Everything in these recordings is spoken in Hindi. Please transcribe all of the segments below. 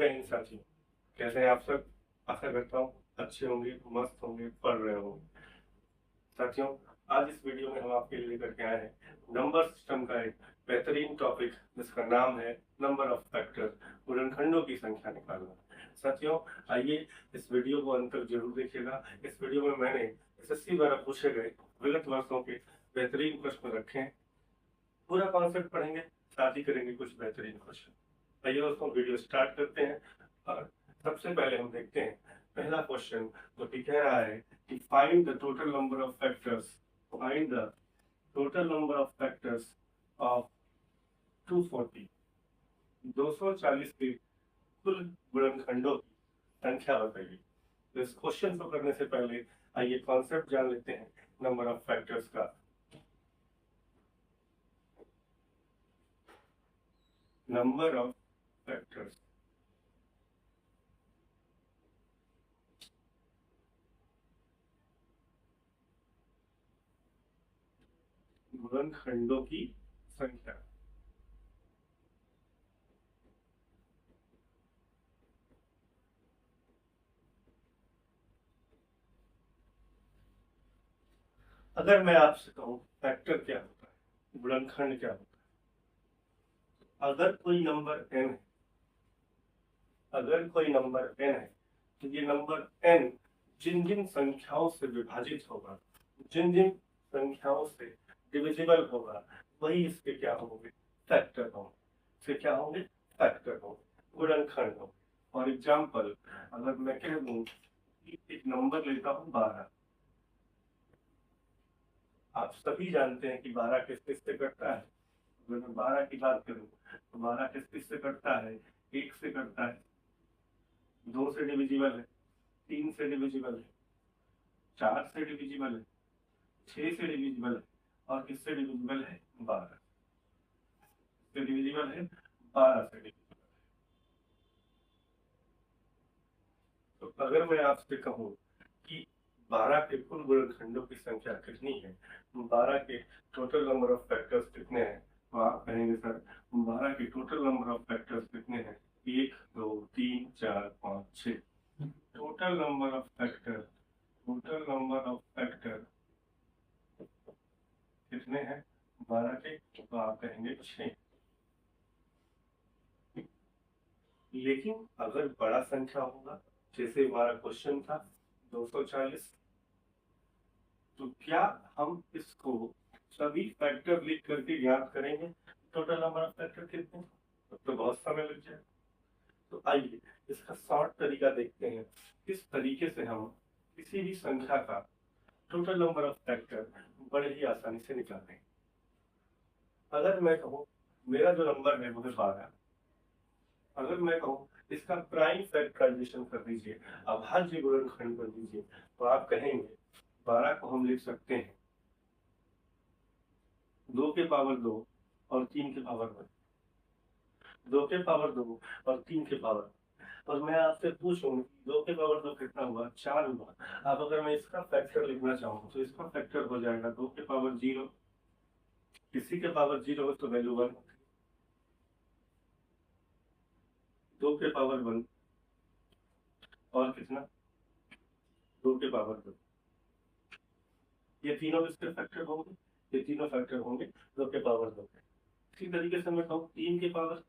जय हिंद साथियों, कैसे हैं आप सब। आशा करता हूँ अच्छे होंगे, मस्त होंगे, पढ़ रहे होंगे। साथियों, आज इस वीडियो में हम आपके लिए लेकर के आए हैं नंबर सिस्टम का एक बेहतरीन टॉपिक जिसका नाम है नंबर ऑफ फैक्टर्स, गुणनखंडों की संख्या निकालना। साथियों, आइए इस वीडियो को अंत तक जरूर देखिएगा। इस वीडियो में मैंने एसएससी द्वारा पूछे गए विगत वर्षों के बेहतरीन प्रश्न रखे हैं। पूरा कॉन्सेप्ट पढ़ेंगे, साथ ही करेंगे कुछ बेहतरीन क्वेश्चन। आइए दोस्तों, वीडियो स्टार्ट करते हैं। और सबसे पहले हम देखते हैं पहला क्वेश्चन, जो कि कह रहा है कि find the total number of factors, find the total number of factors of 240, 240 के कुल गुणनखंडों की संख्या बताइए। तो इस क्वेश्चन को करने से पहले आइए कॉन्सेप्ट जान लेते हैं नंबर ऑफ फैक्टर्स का। नंबर ऑफ फैक्टर्स, गुणनखंडों की संख्या। अगर मैं आपसे कहूं फैक्टर क्या होता है, गुणनखंड क्या होता है, अगर कोई नंबर n है, अगर कोई नंबर n है, तो ये नंबर n जिन जिन संख्याओं से विभाजित होगा, जिन जिन संख्याओं से डिविजिबल होगा, वही इसके क्या होंगे, फैक्टर होंगे। इसके क्या होंगे, फैक्टर होंगे, गुणनखंड होंगे। फॉर एग्जाम्पल, अगर मैं कह दूं कि एक नंबर लेता हूं 12, आप सभी जानते हैं कि 12 किस किस से कटता है। अगर मैं 12 की बात करूं तो 12 किस किस से कटता है, 1 से कटता है, 2 से डिविजिबल है, 3 से डिविजिबल है, 4 से डिविजिबल है, 6 से डिविजिबल है, और किससे डिविजिबल है, 12 से डिविजिबल है, 12 से डिविजिबल। तो अगर मैं आपसे कहूं कि 12 के कुल गुणनखंडों की संख्या कितनी है, 12 के टोटल नंबर ऑफ फैक्टर्स कितने हैं, तो आप कहेंगे सर 12 के टोटल नंबर ऑफ फैक्टर्स कितने हैं, 1 2 3 4 5 6। Total number of factor, total number of factor कितने हैं 12 के, तो आप कहेंगे 6। लेकिन अगर बड़ा संख्या होगा, जैसे हमारा क्वेश्चन था 240, तो क्या हम इसको सभी फैक्टर लिख करके ज्ञात करेंगे टोटल नंबर ऑफ फैक्टर कितने, तो बहुत समय लग जाए। तो आइए इसका शॉर्ट तरीका देखते हैं, किस तरीके से हम किसी भी संख्या का टोटल नंबर ऑफ फैक्टर बड़े ही आसानी से निकालें। अगर मैं कहूँ मेरा जो नंबर है वो है 12, अगर मैं कहूँ इसका प्राइम फैक्टराइजेशन कर दीजिए, अभाज्य गुणनखंड कर दीजिए, तो आप कहेंगे 12 को हम लिख सकते हैं 2 के पावर 2 और 3 के पावर 1, 2 के पावर 2 और 3 के पावर। और मैं आपसे पूछूं 2 के पावर 2 कितना हुआ, 4 हुआ। अब अगर मैं इसका फैक्टर लिखना चाहूँ तो इसका फैक्टर हो जाएगा 2 के पावर 0, किसी के पावर 0 हो तो वैल्यू 1, 2 के पावर 1 और कितना, 2 के पावर 2। ये तीनों किसके फैक्टर होंगे, ये तीनों फैक्टर होंगे 2 के पावर 2 के। इसी तरीके से मैं कहूँ 3 के पावर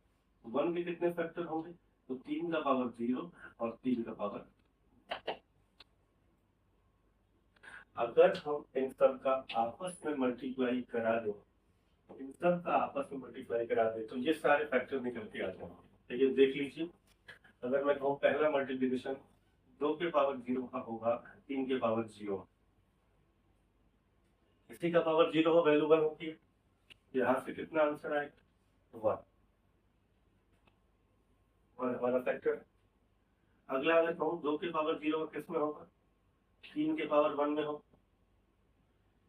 1 के कितने फैक्टर होंगे, तो 3 का पावर 0 और 3 का पावर। अगर हम इन सब का आपस में मल्टीप्लाई करा दें, इन सब का आपस में मल्टीप्लाई करा दें, तो ये सारे फैक्टर निकल के आ जाएंगे। तो ये देख लीजिए, अगर मैं कहूँ पहला मल्टीप्लिकेशन 2 के पावर 0 का होगा 3 के पावर 0, किसी का पावर 0 हो वैल्यू 1 होती है, यहाँ से कितना आंसर आएगा, 1, और हमारा फैक्टर। अगला अगर कहूँ 2 के पावर 0 किस में होगा, 3 के पावर 1 में हो,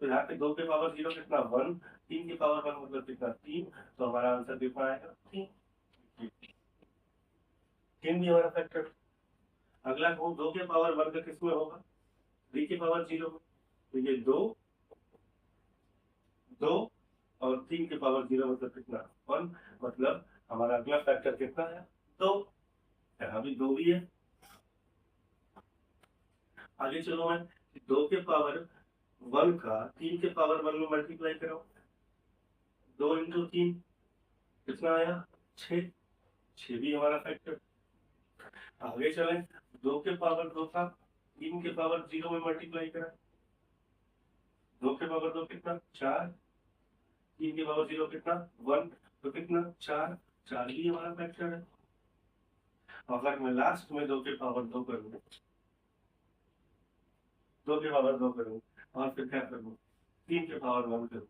तो यहाँ पे 2 के पावर 0 कितना 1, 3 के पावर 1 मतलब कितना 3, तो हमारा आंसर कितना आएगा 3। 3 भी हमारा फैक्टर। अगला कहूँ 2 के पावर 1 का किस में होगा, 3 के पावर 0 में, तो ये 2 2 और 3 के पावर 0 मतलब कितना 1, मतलब हमारा अगला फैक्टर कितना है 2। यहाँ भी 2 भी है। आगे चलो, मैं 2 के पावर 1 का 3 के पावर 1 में मल्टीप्लाई करो, 2 इंटू 3 कितना आया 6, 6 भी हमारा फैक्टर। आगे चले, 2 के पावर 2 था, 3 के पावर 0 में मल्टीप्लाई करा, 2 के पावर 2 कितना 4, 3 के पावर 0 कितना 1, तो कितना 4, 4 भी हमारा फैक्टर है। अगर मैं लास्ट में 2 के पावर 2 करूँ, 2 के पावर 2 करूँ और फिर क्या करूँ 3 के पावर 1 करूँ,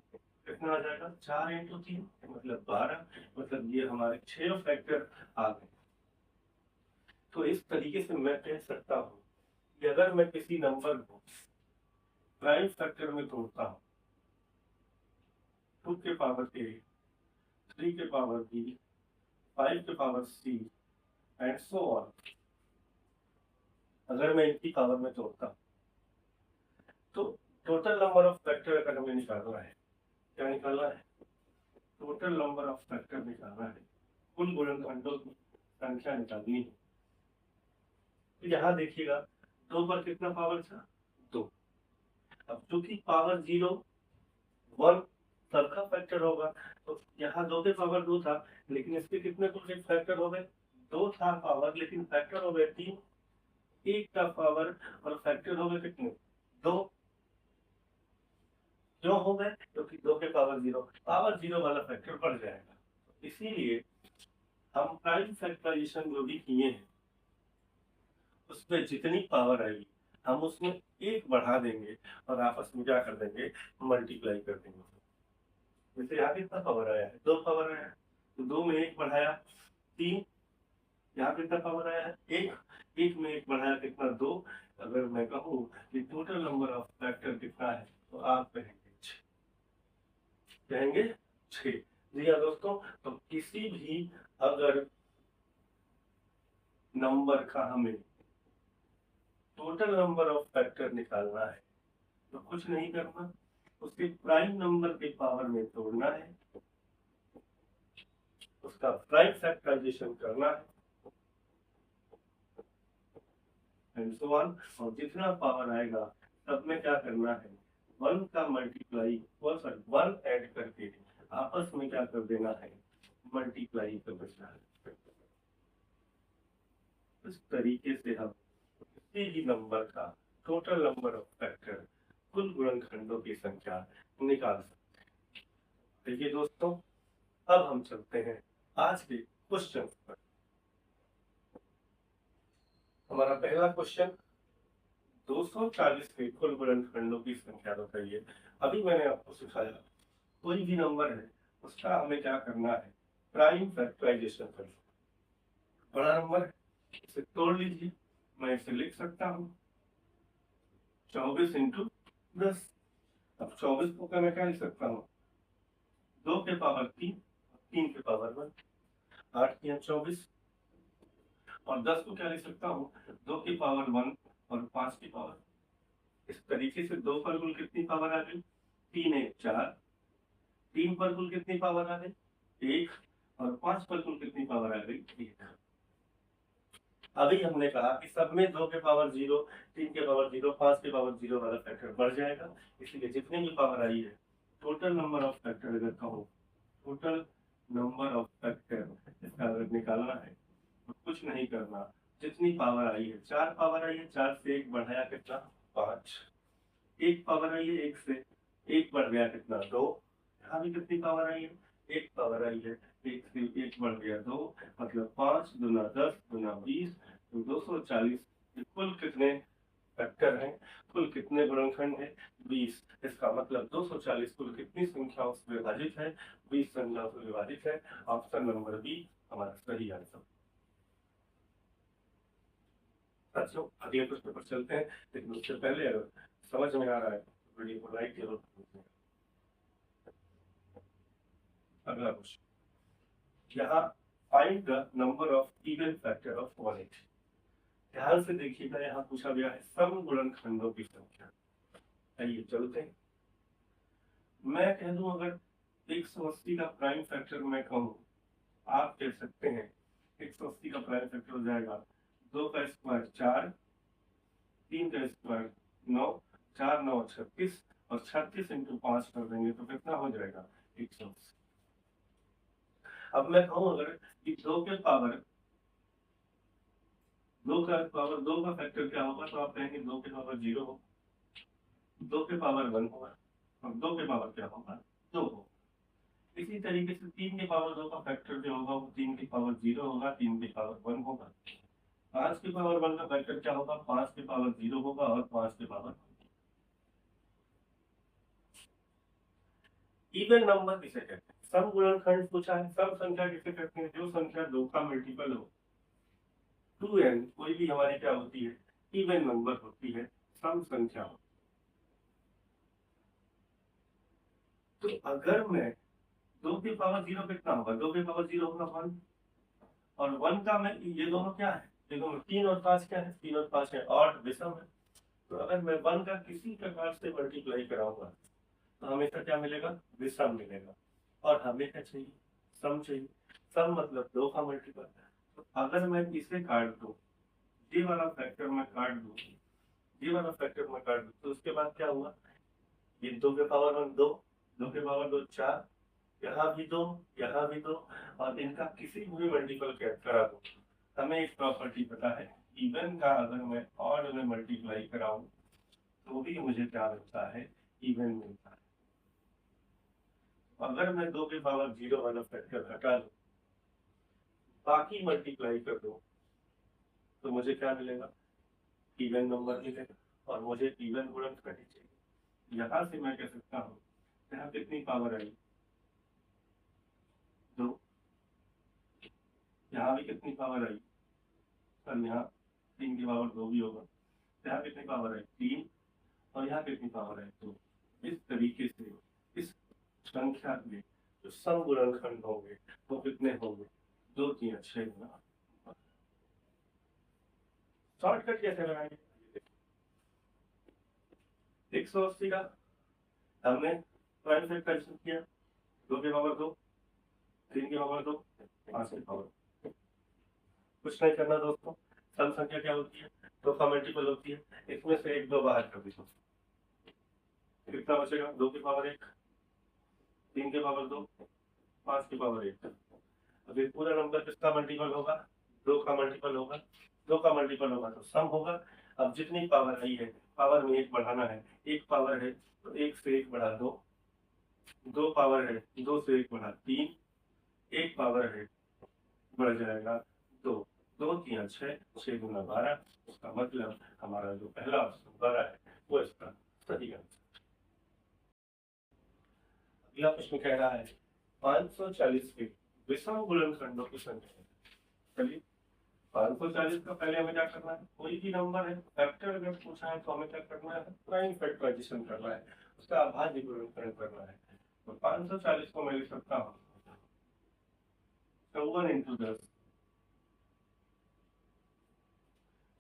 कितना आ जाएगा 4 इंटू 3 मतलब 12, मतलब ये हमारे 6 फैक्टर आ गए। तो इस तरीके से मैं कह सकता हूँ कि अगर मैं किसी नंबर को प्राइम फैक्टर में तोड़ता हूँ, 2 के पावर a, 3 के पावर b, 5 के power c and so on, अगर मैं इनकी पावर में तोड़ता हूँ तो टोटल नंबर ऑफ फैक्टर अगर हमें निकालना है, क्या निकालना है टोटल नंबर ऑफ फैक्टर निकालना है, कुल गुणनखंडों की संख्या निकालनी है। तो यहाँ देखिएगा 2 पर कितना पावर था 2, अब चूंकि पावर 0 1 सबका फैक्टर होगा, तो यहाँ 2 के पावर 2 था, लेकिन इसके कितने कुल फैक्टर हो गए 2 था पावर, लेकिन फैक्टर हो गए 3, 1 का पावर और फैक्टर हो गए कितने 2, क्यों हो गए क्योंकि 2 के पावर 0 वाला फैक्टर बढ़ जाएगा। इसीलिए हम प्राइम फैक्टराइजेशन जो भी किए हैं उसमें जितनी पावर आएगी हम उसमें 1 बढ़ा देंगे और आपस में क्या कर देंगे मल्टीप्लाई कर देंगे। जैसे यहाँ कितना पावर आया है 2 पावर आया है, तो 2 में 1 बढ़ाया 3, यहाँ कितना पावर आया है 1, 1 में 1 बढ़ाया कितना 2। अगर मैं कहूँ कि टोटल नंबर ऑफ फैक्टर कितना है तो आप कहेंगे 6। जी हाँ दोस्तों, तो किसी भी अगर नंबर का हमें टोटल नंबर ऑफ फैक्टर निकालना है तो कुछ नहीं करना, उसके प्राइम नंबर के पावर में तोड़ना है, उसका प्राइम फैक्टराइजेशन करना है एंड सो ऑन, और जितना पावर आएगा सब में क्या करना है 1 का मल्टीप्लाई 1 ऐड करके आपस में क्या कर देना है मल्टीप्लाई कर देना है। इस तरीके से हम किसी भी नंबर का टोटल नंबर ऑफ फैक्टर कुल गुणनखंडों की संख्या निकाल सकते हैं। देखिए दोस्तों, अब हम चलते हैं आज के क्वेश्चन पर। हमारा पहला क्वेश्चन 240 के कुल गुणनखंडों की संख्या बताइए। अभी मैंने आपको सिखाया कोई भी नंबर है उसका हमें क्या करना है प्राइम फैक्टराइजेशन करना। बड़ा नंबर है इसे तोड़ लीजिए, मैं इसे लिख सकता हूँ 24 इंटू 10। अब 24 को मैं क्या लिख सकता हूँ 2 के पावर 3, 3 के पावर 1, 8 या 24, और 10 को क्या लिख सकता हूँ 2 की पावर 1 और 5 की पावर। इस तरीके से 2 पर कुल कितनी पावर आ गई 3 1 4, 3 पर कुल कितनी पावर आ गई 1, और 5 पर कुल कितनी पावर आ गई 1। अभी हमने कहा कि सब में 2 के पावर 0, 3 के पावर 0, 5 के पावर 0 वाला फैक्टर बढ़ जाएगा, इसलिए जितने भी पावर आई है टोटल नंबर ऑफ फैक्टर अगर कहूँ टोटल नंबर ऑफ फैक्टर इसका अगर निकालना है तो कुछ नहीं करना, जितनी पावर आई है 4 पावर आई है, 4 से 1 बढ़ाया कितना 5, 1 पावर आई है 1 से 1 बढ़ गया कितना 2, यहाँ भी कितनी पावर आई है 1 पावर आई है 1 से 1 बढ़ गया 2, मतलब 5 दूना 10 दूना 20, तो 240। कुल कितने फैक्टर हैं कुल कितने गुणनखंड है 20। इसका मतलब 240 कुल कितनी संख्याओं से विभाजित है 20 संख्याओं से विभाजित है। ऑप्शन नंबर बी हमारा सही आंसर। साथियों अगले प्रश्न पर चलते हैं, लेकिन उससे पहले अगर समझ में आ रहा है तो वीडियो को लाइक जरूर कीजिए। अगला क्वेश्चन, यहाँ find the number of even factor of 180। ध्यान से देखिएगा, यहाँ पूछा गया है सम गुणनखंडों की संख्या। आइए चलते हैं, मैं कह दूं अगर 180 का प्राइम फैक्टर मैं कहूँ, आप कह सकते हैं 180 180 का प्राइम फैक्टर हो जाएगा 2 का स्क्वायर 4, 3 का स्क्वायर 9, 4 9 36, और 36 इंटू 5 कर देंगे तो कितना हो जाएगा 180। अब मैं कहूँ अगर कि 2 का फैक्टर क्या होगा, तो आप कहेंगे 2 के पावर 0 हो, 2 के पावर 1 होगा, और 2 के पावर क्या होगा 2 हो। इसी तरीके से 3 के पावर 2 का फैक्टर जो होगा वो 3 के पावर 0 होगा, 3 के पावर 1 होगा। 5 के पावर 1 का फैक्टर क्या होगा, 5 के पावर 0 होगा, और 5 के पावर इवन नंबर किसे कहते हैं, सम गुणनखंड पूछा है। सम संख्या किसे कहते हैं, जो संख्या 2 का मल्टीपल हो। 2n कोई भी हमारी क्या होती है, इवन नंबर होती है, सम संख्या हो। तो अगर मैं 2 के पावर 0 कितना होगा, 2 के पावर 0 होगा 1, और 1 का मैं ये दोनों क्या है, ये दोनों 3 और 5 क्या है, 3 और 5 है ऑड विषम है। तो अगर मैं 1 का किसी प्रकार से मल्टीप्लाई कराऊंगा तो हमेशा क्या मिलेगा, विषम मिलेगा। और हमें क्या चाहिए, सम चाहिए। सम मतलब 2 का मल्टीपल। तो अगर मैं इसे काट दूं, ये वाला फैक्टर मैं काट दूं, ये वाला फैक्टर मैं काट दूं, तो उसके बाद क्या हुआ, ये 2 के पावर 1 2, 2 के पावर 2 4, यहाँ भी 2, यहाँ भी 2, और इनका किसी भी मल्टीपल करा दूं। हमें एक प्रॉपर्टी पता है, इवन का अगर मैं ऑड में मल्टीप्लाई कराऊं तो भी मुझे क्या मिलता है, इवन मिलता है। अगर मैं 2 के पावर 0 वाला फैक्टर हटा दूं, बाकी मल्टीप्लाई कर दूं, तो मुझे क्या मिलेगा, इवन नंबर मिलेगा, और मुझे इवन गुणनखंड चाहिए। यहाँ से मैं कह सकता हूँ यहाँ कितनी पावर आई 2, यहाँ भी कितनी पावर आई, और यहाँ 3 की पावर 2 भी होगा, यहाँ कितनी पावर आई 3, और यहाँ कितनी पावर आई 2। इस तरीके से इस संख्या में जो सम गुणनखंड होंगे वो कितने होंगे, 2 3 6 गुना। शॉर्टकट कैसे लगाएंगे, 180 का हमने प्राइम फैक्टराइजेशन किया, 2 के पावर 2, 3 के पावर 2, 5 के पावर। कुछ नहीं करना दोस्तों, सम संख्या क्या होती है, 2 का मल्टीपल होती है, इसमें से 1 2 बाहर कर दीजिए, कितना बचेगा, 2 के पावर 1, 3 के पावर 2, 5 के पावर 1। अभी पूरा नंबर किसका मल्टीपल होगा, 2 का मल्टीपल होगा, 2 का मल्टीपल होगा तो सम होगा। अब जितनी पावर आई है, पावर में 1 बढ़ाना है, 1 पावर है तो 1 से 1 बढ़ा 2, 2 पावर है 2 से 1 बढ़ा 3, 1 पावर है बढ़ जाएगा 2, 2 3 6, 6 गुना 12। उसका मतलब हमारा जो पहला ऑप्शन 12 है वो इसका सही आंसर। अगला प्रश्न कह रहा है 540 के विषम गुणनखंडों की संख्या। चलिए 540 का पहले हमें क्या करना है, कोई भी नंबर है फैक्टर अगर पूछा है तो हमें क्या करना है, प्राइम फैक्टराइजेशन करना है, उसका अभाज्य गुणनखंड करना है। तो 540 को मैं लिख सकता हूँ 54 इंटू 10।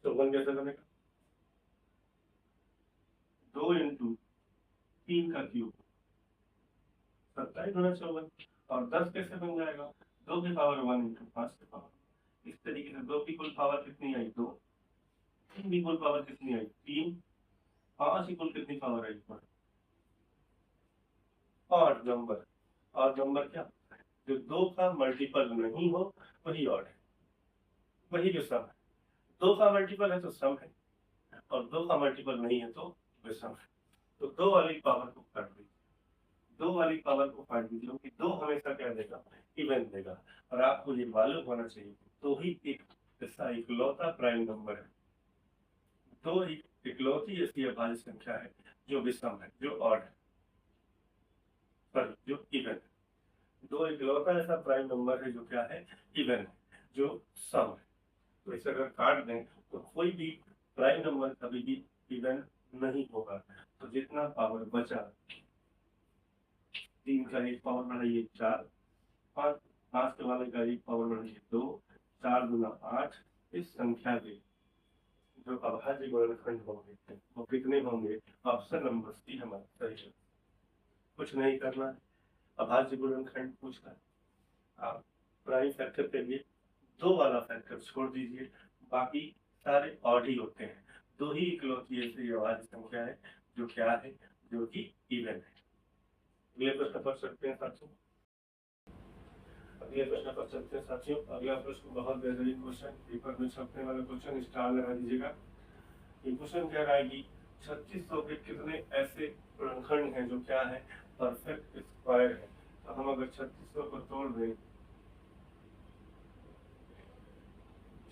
54 कैसे बनेगा, 2 इंटू 3 का क्यूब, 27 गुना 54। और 10 कैसे बन जाएगा, 2 की पावर 1 इंटू 5 की पावर। इस तरीके से 2 की कुल पावर कितनी आई 2, 3 की कुल पावर कितनी आई 3, 5 की कुल कितनी पावर आई 1। ऑड नंबर, ऑड नंबर क्या, जो 2 का मल्टीपल नहीं हो वही ऑड है, वही जो सम है। 2 का मल्टीपल है तो सम है, और 2 का मल्टीपल नहीं है तो विषम है। तो 2 वाली पावर को काट दीजिए, 2 वाली पावर को काट दीजिए, क्योंकि 2 हमेशा क्या देगा, इवन देगा। और आपको ये मालूम होना चाहिए तो ही एक ऐसा इकलौता प्राइम नंबर है, तो इकलौती ऐसी अभाज्य संख्या है जो विषम है, जो ऑड है, सॉरी जो इवन है। 2 इकलौता ऐसा प्राइम नंबर है जो क्या है, इवन है, जो सम है। तो इसे अगर काट दें तो कोई भी प्राइम नंबर कभी भी इवन नहीं होगा। तो जितना पावर बचा, 3 का 1 पावर बढ़ाइए 4, 5 5 के वाले का 1 पावर बढ़ाइए 2, 4 गुना 8। इस संख्या के जो अभाज्य गुणनखंड होंगे वो कितने होंगे, ऑप्शन नंबर सी हमारा सही है। कुछ नहीं करना है, अभाज्य गुणनखंड पूछना है, आप प्राइम फैक्टर के लिए दो वाला फैक्टर छोड़ दीजिए, बाकी सारे ऑड ही होते हैं। दो ही इकलौती ऐसी अभाज्य संख्या है जो क्या है, जो कि इवन है। अगले प्रश्न पर चलते हैं साथियों। अगले प्रश्न पर चलते हैं साथियों। अगला प्रश्न बहुत बेहतरीन क्वेश्चन, पेपर में छपने वाला क्वेश्चन, स्टार लगा दीजिएगा। ये क्वेश्चन कह रहा है कि 3600 के कितने ऐसे गुणनखंड हैं जो क्या है, परफेक्ट स्क्वायर है। तो हम अगर 3600 को तोड़ दें,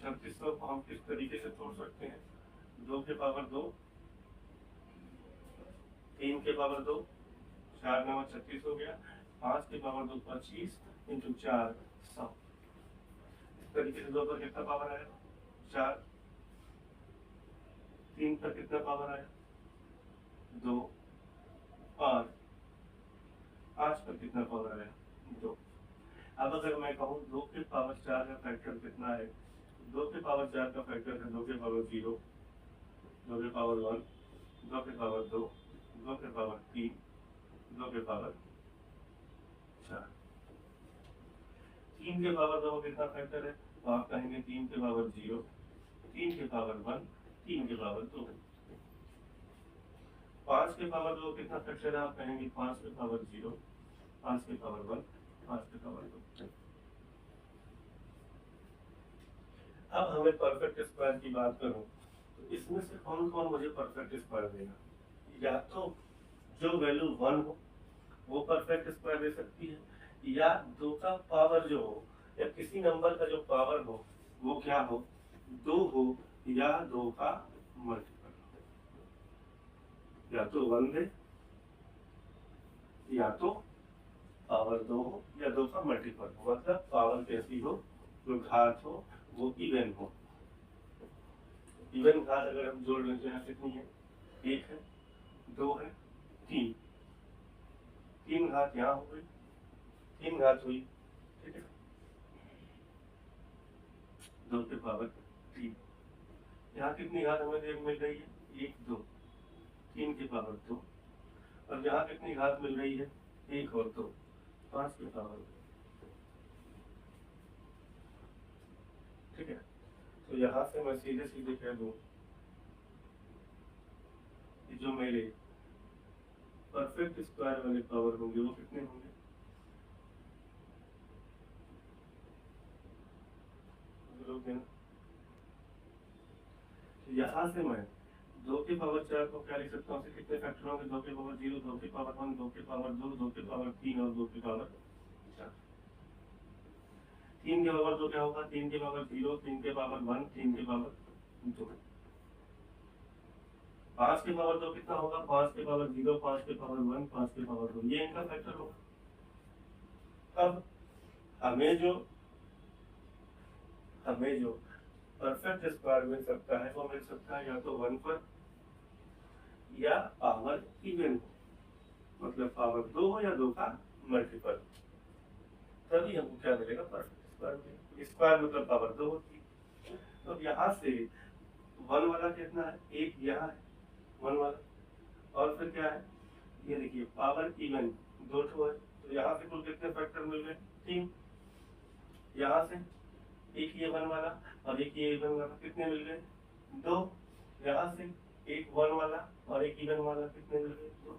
3600 को हम किस तरीके से तोड़ सकते हैं, 2 के पावर 2, 3 के पावर 2, 4 9 36 हो गया, 5 के पावर 2 25 इंटू 4 100। इस तरीके से 2 पर कितना पावर आया, 4, 3 पर कितना पावर आया, 2, और 5 पर कितना पावर आया, 2। अब अगर मैं कहूँ 2 के पावर 4 का फैक्टर कितना है, 2 के पावर 4 का फैक्टर है 2 के पावर 0, 2 के पावर 1, 2 के पावर 2, 2 के पावर 3, 2 के पावर 4। 3 के पावर 2 कितना फैक्टर है, तो आप कहेंगे 3 के पावर 0, 3 के पावर 1, 3 के पावर 2। 5 के पावर 2 कितना फैक्टर है, आप कहेंगे 5 के पावर 0, 5 के पावर 1, 5 के पावर 2। अब हमें परफेक्ट स्क्वायर की बात करूं तो इसमें से कौन कौन मुझे परफेक्ट स्क्वायर देगा, या तो जो वैल्यू 1 हो वो परफेक्ट स्क्वायर दे सकती है, या 2 का पावर जो हो, या किसी नंबर का जो पावर हो वो क्या हो, 2 हो, या 2 का मल्टीपल हो, या तो 1 दे, या तो पावर 2 हो, या 2 का मल्टीपल हो। मतलब पावर कैसी हो, जो घात हो वो इवन हो। इवन घात अगर हम जोड़ लें तो यहाँ कितनी है, 1 है, 2 है, 3। 3 घात यहाँ हो गई, 3 घात हुई, ठीक है, 2 के पावर 3। यहाँ कितनी घात हमें मिल रही है, 1 2, 3 के पावर 2। और यहाँ कितनी घात मिल रही है, 1 और 2, 5 के पावर 2। ठीक है, तो यहाँ से मैं सीधे सीधे कह दूं कि जो मेरे परफेक्ट स्क्वायर वाले पावर होंगे वो कितने होंगे, यहाँ से मैं 2 के पावर 4 को क्या लिख सकता हूँ, कितने फैक्टर होंगे, 2 के पावर 0, 2 के पावर 1, 2 के पावर 2, 2 के पावर 3 और 2 के पावर 4। 3 के पावर 2 क्या होगा, 3 के पावर 0, 3 के पावर 1, 3 के पावर 2। 5 के पावर 2 कितना होगा, 5 के पावर 0, 5 के पावर 1, 5 के पावर 2, ये इनका फैक्टर होगा। अब हमें जो परफेक्ट स्क्वायर मिल सकता है वो मिल सकता है या तो 1 पर, या पावर इवन हो, मतलब पावर 2 हो या 2 का मल्टीपल, तभी हमको क्या मिलेगा, परफेक्ट स्क्वायर। स्क्वायर मतलब पावर 2 होती है। तो यहाँ से 1 वाला कितना है, 1 यहाँ है 1 वाला, और फिर क्या है, ये देखिए पावर इवन 2 है, तो यहाँ से कुल कितने फैक्टर मिल गए, 3। यहाँ से एक ये 1 वाला और एक ये इवन वाला, कितने मिल गए, 2। यहाँ से एक 1 वाला और एक इवन वाला, कितने मिल गए, 2।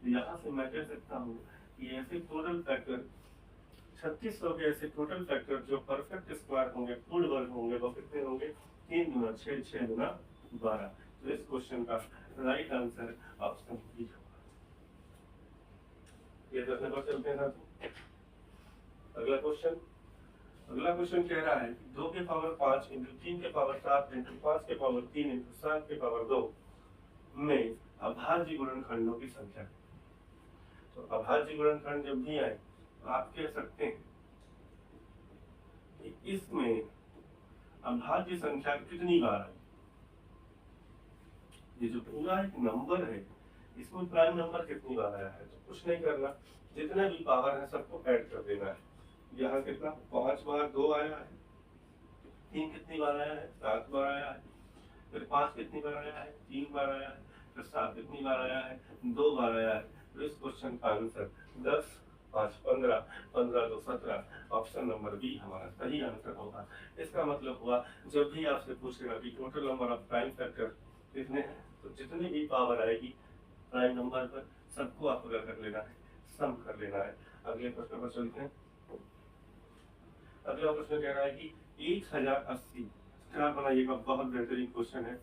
तो यहाँ से मैं कह सकता हूँ कि ऐसे टोटल फैक्टर 3600 के ऐसे टोटल फैक्टर जो परफेक्ट स्क्वायर होंगे, फुल वर्ग होंगे, वो कितने होंगे, 3 गुना 6, 6 गुना 12। तो इस क्वेश्चन का राइट आंसर ऑप्शन बी होगा। ये प्रश्न पर चलते हैं साथियों। अगला क्वेश्चन कह रहा है 2 के पावर 5 इंटू 3 के पावर 7 इंटू 5 के पावर 3 इंटू 7 के पावर 2 में अभाज्य गुणनखंडों की संख्या। तो अभाज्य गुणनखंड जब भी आए तो आप कह सकते हैं कि इसमें अभाज्य संख्या कितनी बार है। ये जो पूरा एक नंबर है इसमें प्राइम नंबर कितनी बार आया है, तो कुछ नहीं करना, जितने भी पावर है सबको ऐड कर देना है। यहाँ कितना 5 बार 2 आया है, 3 कितनी बार आया है, 7 बार आया है, फिर 5 कितनी बार आया है, 3 बार आया है, फिर 7 कितनी बार आया है, 2 बार आया है। तो इस क्वेश्चन का आंसर 10 5 15, 15 2 17। ऑप्शन नंबर बी हमारा सही आंसर होगा। इसका मतलब हुआ जब भी आपसे पूछेगा कि total number of prime factor कितने हैं, तो जितनी भी पावर आएगी प्राइम नंबर पर सबको आपको क्या कर लेना है, सम कर लेना है। अगले प्रश्न पर चलते हैं। अगला प्रश्न कह रहा है कि 1080 स्टार बनाइएगा, बहुत बेहतरीन क्वेश्चन है।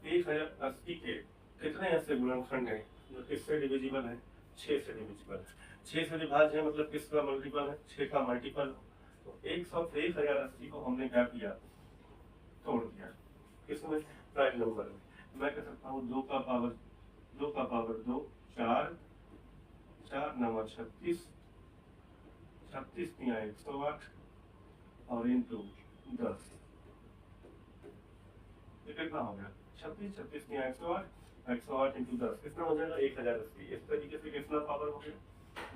1080 के कितने ऐसे गुणनखंड हैं जो किससे डिविजिबल है, 6 से डिविजिबल है। 6 से विभाज्य है मतलब किसका मल्टीपल है, 6 का मल्टीपल। तो 1080 को हमने क्या किया, तोड़ दिया। किसमें, प्राइम नंबर में। मैं कह सकता हूँ 2 का पावर 2 4, 4 9 36, 36 तिया 108 और इंटू 10। ये कितना हो गया, 36 36 तिया 108, 108 इंटू 10 कितना हो जाएगा, 1080। इस तरीके से कितना पावर हो गया,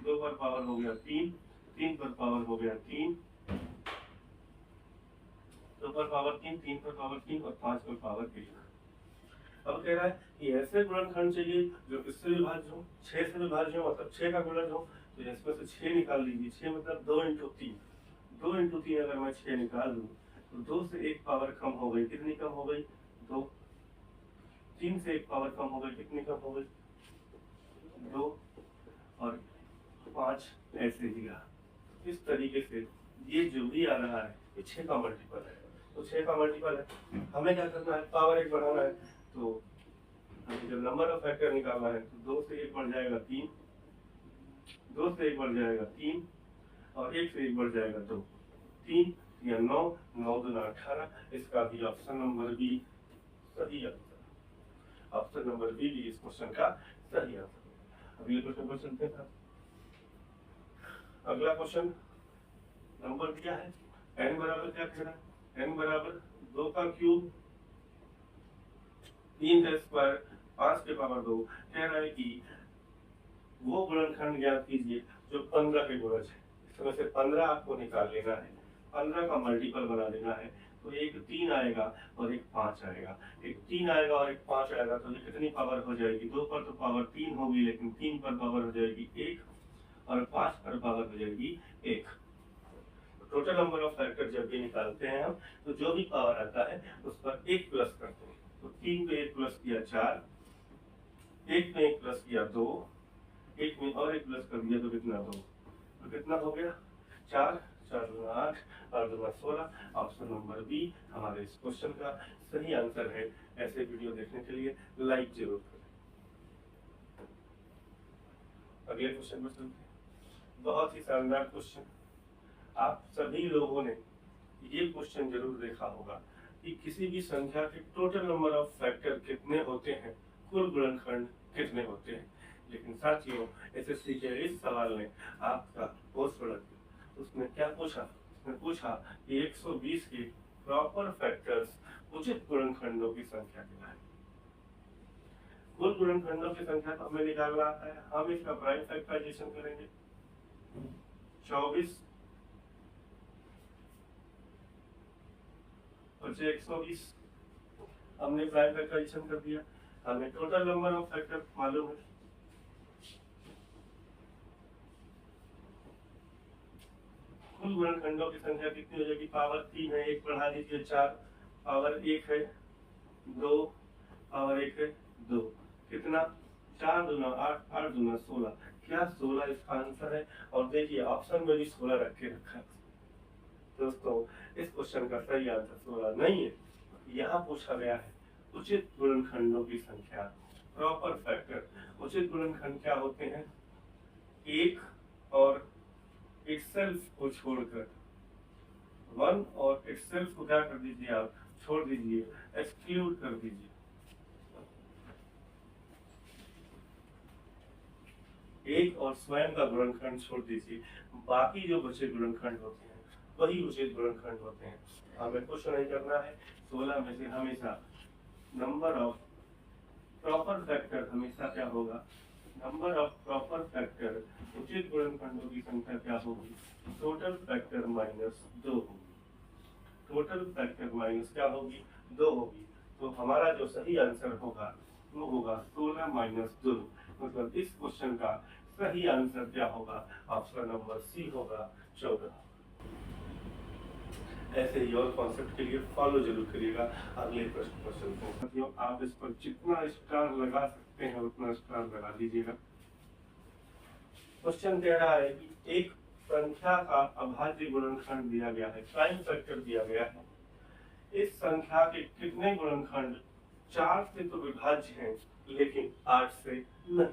2 पर पावर हो गया 3, 3 पर पावर हो गया 3, 2 पर पावर 3, 3 पर पावर 3 और 5 पर पावर 1। अब कह रहा है कि ऐसे गुणनखंड चाहिए जो इससे विभाज्य हो, 6 से विभाज्य हो, मतलब 6 का गुणन हो। तो इसमें से 6 निकाल लीजिए, 6 मतलब 2 इंटू 3, 2 इंटू 3 अगर मैं 6 निकाल दूं तो 2 से 1 पावर कम हो गई, कितनी कम हो गई, 2। 3 से 1 पावर कम हो गई, कितनी कम हो गई, 2। और 5 ऐसे ही रहा। इस तरीके से ये जो भी आ रहा है ये 6 का मल्टीपल है। तो 6 का मल्टीपल है, हमें क्या करना है, पावर 1 बढ़ाना है। तो हमें जब नंबर ऑफ फैक्टर निकालना है तो 2 से 1 बढ़ जाएगा 3, 2 से 1 बढ़ जाएगा 3 और 1 से 1 बढ़ जाएगा 2। 3 या 9, 9 दूना 18। इसका भी ऑप्शन नंबर बी सही आंसर। ऑप्शन नंबर बी भी इस क्वेश्चन का सही आंसर। अगले क्वेश्चन पर चलते हैं। अगला क्वेश्चन नंबर क्या है, n बराबर क्या कह रहा है, n बराबर 2 का क्यूब 3 का स्क्वायर 5 के पावर 2। कह रहा है कि वो गुणनखंड ज्ञात कीजिए जो 15 के गुणज है। इसमें से 15 आपको निकाल लेना है, 15 का मल्टीपल बना देना है। तो एक 3 आएगा और एक 5 आएगा, एक 3 आएगा और एक 5 आएगा। तो ये कितनी पावर हो जाएगी, 2 पर तो पावर 3 होगी, लेकिन 3 पर पावर हो जाएगी 1 और 5 पर पावर हो जाएगी 1। टोटल नंबर ऑफ फैक्टर जब भी निकालते हैं हम, तो जो भी पावर आता है उस पर 1 प्लस करते हैं। तो 3 पे 1 प्लस किया 4, 1 पे 1 प्लस किया 2, 1 में और 1 प्लस कर दिया तो कितना 2। तो कितना हो गया 4, 4 दूना 8 और 2 16। ऑप्शन नंबर बी हमारे इस क्वेश्चन का सही आंसर है। ऐसे वीडियो देखने के लिए लाइक जरूर करें। अगले क्वेश्चन पर चलते हैं। बहुत ही शानदार क्वेश्चन, आप सभी लोगों ने ये क्वेश्चन जरूर देखा होगा कि किसी भी संख्या के टोटल नंबर ऑफ फैक्टर कितने होते हैं, कुल गुणनखंड कितने होते हैं। लेकिन साथियों, एसएससी के इस सवाल ने आपका होश उड़ा दिया। उसने क्या पूछा, उसने पूछा कि 120 के प्रॉपर फैक्टर्स उचित गुणनखंडों की संख्या क्या है। कुल गुणनखंडों की संख्या तो हमें निकालना आता है, हम इसका प्राइम फैक्टराइजेशन करेंगे। 24 और 120 हमने प्राइम फैक्टराइजेशन कर दिया। हमें टोटल नंबर ऑफ फैक्टर मालूम है, कुल गुणनखंडों की संख्या कितनी हो जाएगी, पावर 3 है, 1 बढ़ा दीजिए 4, पावर 1 है 2, पावर 1 है 2, कितना 4 दूना 8, 8 दूना 16। क्या 16 इसका आंसर है। और देखिए ऑप्शन में भी 16 रख के रखा है। दोस्तों इस क्वेश्चन का सही आंसर 16 नहीं है। यहाँ पूछा गया है उचित गुणनखंडों की संख्या, प्रॉपर फैक्टर। उचित गुणनखंड क्या होते हैं, एक और इटसेल्फ को छोड़कर, 1 और इटसेल्फ को क्या कर दीजिए, आप छोड़ दीजिए, एक्सक्लूड कर दीजिए। एक और स्वयं का गुणनखंड छोड़ दीजिए, बाकी जो बचे गुणनखंड होते हैं वही उचित गुणनखंड होते हैं। हमें कुछ नहीं करना है। 16 में से हमेशा नंबर ऑफ प्रॉपर फैक्टर हमेशा क्या होगा, नंबर ऑफ प्रॉपर फैक्टर उचित गुणनखंडों की संख्या क्या होगी, टोटल फैक्टर माइनस 2 होगी। टोटल फैक्टर माइनस क्या होगी, 2 होगी। तो हमारा जो सही आंसर होगा वो होगा 16 माइनस 2। मतलब इस क्वेश्चन का सही आंसर क्या होगा? ऑप्शन नंबर सी होगा 14। ऐसे ही और कॉन्सेप्ट के लिए फॉलो जरूर करिएगा। अगले प्रश्न पर चलते हैं साथियों। आप इस पर जितना स्टार लगा सकते हैं उतना स्टार लगा दीजिएगा। क्वेश्चन कह रहा है कि एक संख्या का अभाज्य गुणनखंड दिया गया है, प्राइम फैक्टर दिया गया है। इस संख्या के कितने गुणनखंड 4 से तो विभाज्य हैं लेकिन 8 से नहीं।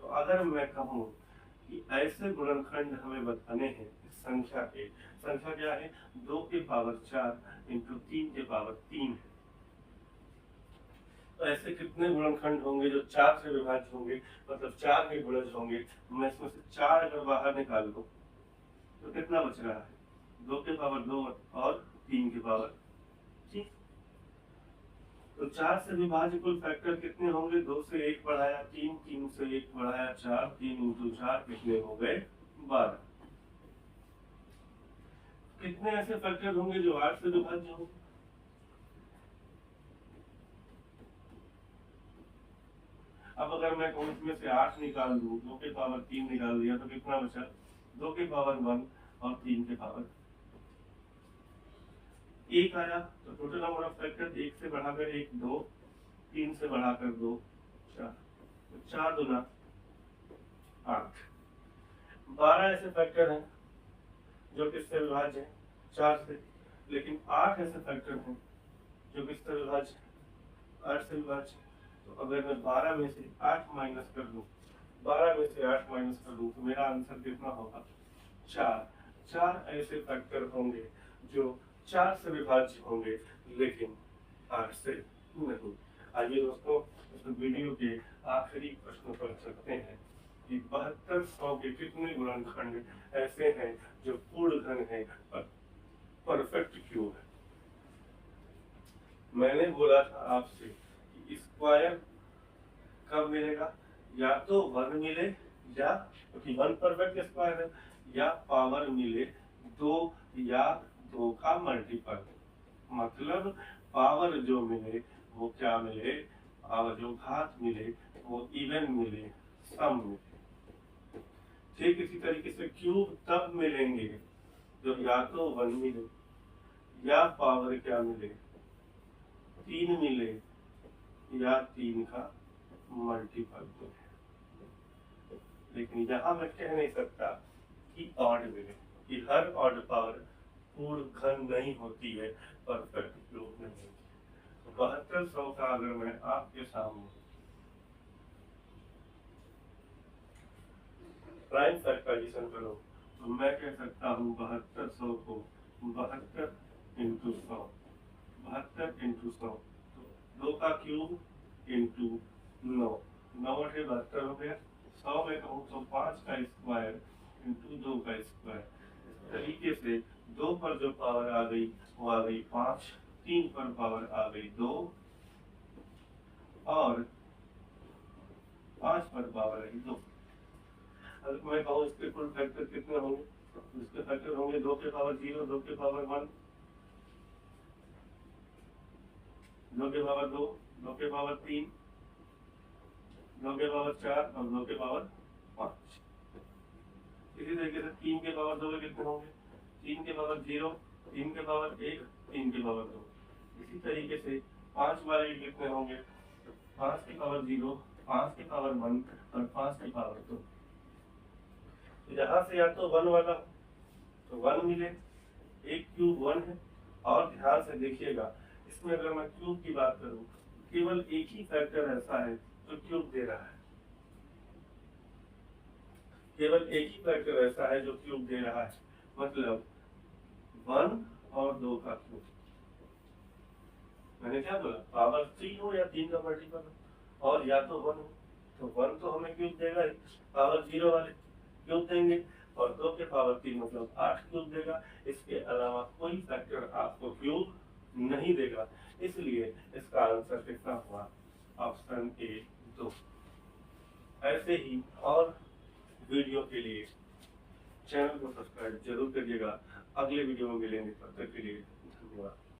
तो अगर मैं कहूं कि ऐसे गुणनखंड हमें बताने हैं इस संख्या के, संख्या क्या है? 2 के पावर 4 इंटू 3 के पावर 3 है। तो ऐसे कितने गुणनखंड होंगे जो 4 से विभाज्य होंगे, मतलब 4 के गुणज होंगे? मैं इसमें से 4 अगर बाहर निकाल दूं तो कितना बच रहा है? 2 के पावर 2 और 3 के पावर 3। तो 4 से विभाज्य कुल फैक्टर कितने होंगे? 2 से 1 बढ़ाया 3, 3 से 1 बढ़ाया 4, 3 इंटू 4 कितने हो गए? 12। कितने ऐसे फैक्टर होंगे जो 8 से विभाज्य होंगे? अब अगर मैं कहूं इसमें से 8 निकाल दूं, 2 के पावर 3 निकाल दिया तो कितना बचा? 2 के पावर 1 और 3 के पावर 1 आया। तो टोटल नंबर ऑफ फैक्टर 1 से बढ़ाकर 1 2, 3 से बढ़ाकर 2 4, तो 4 दूना 8। 12 ऐसे फैक्टर हैं जो किससे विभाज्य है? 4 से। लेकिन 8 ऐसे फैक्टर हैं जो किससे विभाज्य है? 8 से विभाज्य। तो अगर मैं 12 में से 8 माइनस कर दूं, 12 में से 8 माइनस कर दूं तो मेरा आंसर कितना होगा? 4। 4 ऐसे फैक्टर होंगे जो 4 से विभाज्य होंगे लेकिन 8 से नहीं। आइए दोस्तों इस वीडियो के आखिरी प्रश्न पर चलते हैं कि 7200 के कितने गुणनखंड ऐसे हैं जो पूर्ण घन है पर परफेक्ट क्यूब है। मैंने बोला था आपसे कि स्क्वायर कब मिलेगा? या तो 1 मिले या, क्योंकि 1 परफेक्ट स्क्वायर है, या पावर मिले 2 या 2 का मल्टीपल। मतलब पावर जो मिले वो क्या मिले? और जो घात मिले वो इवन मिले, सम मिले। ठीक इसी तरीके से क्यूब तब मिलेंगे जब या तो 1 मिले या पावर क्या मिले? 3 मिले या 3 का मल्टीपल मिले। लेकिन यहाँ मैं कह नहीं सकता कि ऑड मिले, कि हर ऑड पावर पूर्ण घन नहीं होती है, परफेक्ट क्यूब नहीं होती। 7200 का अगर मैं आपके सामने प्राइम फैक्टराइजेशन करूं तो मैं कह सकता हूँ 7200 को 72 इंटू 100, 72 इंटू 100, तो 2 का क्यूब इंटू 9, 9 से 72 हो गया। 100 में कहूँ तो 5 का स्क्वायर इंटू 2 का स्क्वायर। इस तरीके से 2 पर जो पावर आ गई वो आ गई 5, 3 पर पावर आ गई 2 और 5 पर पावर आई 2। अगर मैं कहूँ इसके कुल फैक्टर कितने होंगे? इसके फैक्टर होंगे 2 के पावर 0, 2 के पावर 1, 2 के पावर 2, 2 के पावर 3, 2 के पावर 4 और 2 के पावर 5। इसी तरीके से 3 के पावर 2 कितने होंगे? 3 के पावर 0, 3 के पावर 1, 3 के पावर 2। इसी तरीके से 5 वाले कितने होंगे? 5 के पावर 0, 5 के पावर 1 और 5 के पावर 2। यहाँ से या तो 1 वाला तो 1 मिले, एक क्यूब 1 है। और ध्यान से देखिएगा इसमें अगर मैं क्यूब की बात करूं केवल एक ही फैक्टर ऐसा है जो क्यूब दे रहा है, केवल एक ही फैक्टर ऐसा है जो क्यूब दे रहा है, मतलब 1 और 2 का क्यूब। मैंने क्या बोला? पावर 3 हो या 3 का मल्टीपल हो और या तो 1 हो, तो 1 तो हमें क्यूब देगा ही, पावर 0 वाले क्यूब देंगे और 2 के पावर 3 मतलब 8 क्यूब देगा। इसके अलावा कोई फैक्टर आपको क्यूब नहीं देगा, इसलिए इसका आंसर कितना हुआ? Option A 2। ऐसे ही और वीडियो के लिए चैनल को सब्सक्राइब जरूर करिएगा। अगले वीडियो में मिलेंगे, तब तक के लिए धन्यवाद।